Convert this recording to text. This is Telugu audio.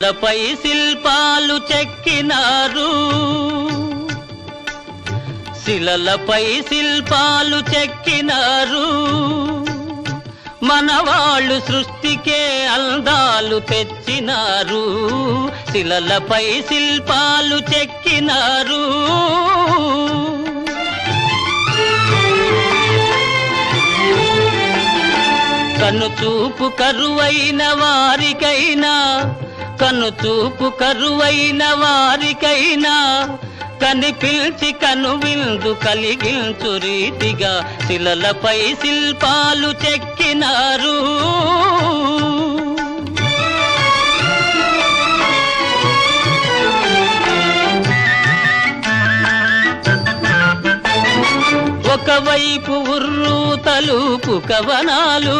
పై శిల్పాలు చెక్కినారు, శిలలపై శిల్పాలు చెక్కినారు. మనవాళ్ళు సృష్టికే అందాలు తెచ్చినారు, శిలలపై శిల్పాలు చెక్కినారు. కనుచూపు కరువైన వారికైనా, కనుచూపు కరువైన వారికైనా కనిపిల్చి కనువిందు కలిగించు రీతిగా శిలలపై శిల్పాలు చెక్కినారు. ఒకవైపు ఉర్రూ తలూపు కవనాలు,